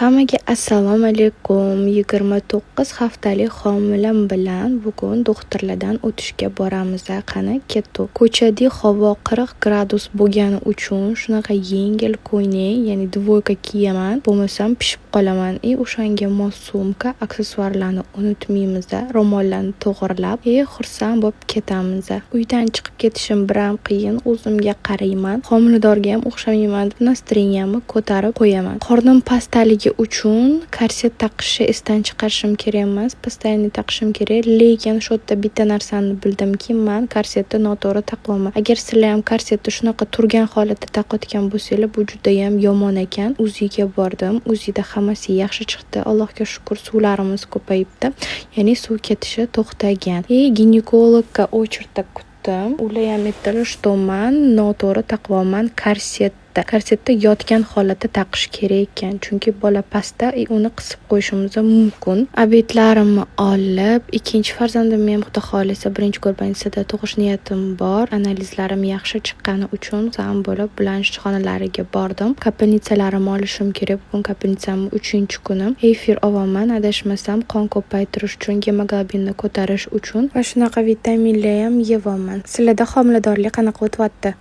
Hammaga assalomu alaykum. 29 haftalik homilam bilan bugun doktorlardan o'tishga boramiz. Qani ketdik. Ko'chada havo 40 gradus bo'lgani uchun shunaqa yengil ko'ylak, ya'ni dvoyka kiyaman, bo'lmasam pishib qolaman. O'shanga mos sumka, aksessuarlarni unutmaymiz. Ro'mollarni to'g'rilab, xursand bo'lib ketamiz. Uydan chiqib ketishim biram qiyin, o'zimga qarayman. Homiladorga ham o'xshamayman deb настроениямni ko'tarib qo'yaman. Qornim pastligi uchun korset taqishni esdan chiqarishim kerak emas, постоянно taqishim kerak. Lekin shu yerda bitta narsani bildimki, men korsetni noto'g'ri taqaman. Agar sizlar ham korsetni shunaqa turgan holatda taqayotgan bo'lsangiz, bu juda ham yomon ekan. Uziga bordim. Uzida hammasi yaxshi chiqdi. Allohga shukr, suvlarimiz ko'payibdi. Ya'ni suv ketishi to'xtagan. Ginekologga очередda kutdim. Ular ham aytdilar, что men noto'g'ri taqaman korset. Korsetda yotgan holatda taqish kerak ekan, chunki bola pastda uni qisib qo'yishimiz mumkin. Obedlarimni olib, ikkinchi farzandimni ham xudo xolisa birinchi ko'rpanisida tug'ish niyatim bor. Analizlarim yaxshi chiqqani uchun sam bo'lib blanshxonalariga bordim. Kapelnitsalarimni olishim kerak. Bugun kapelnitsamning 3-kunim. Efir olaman, adashmasam qon ko'paytirish uchun, gemoglobinni ko'tarish uchun va shunaqa vitaminlar ham yevaman. Sizlarda homiladorlik qanaqa o'tyapti?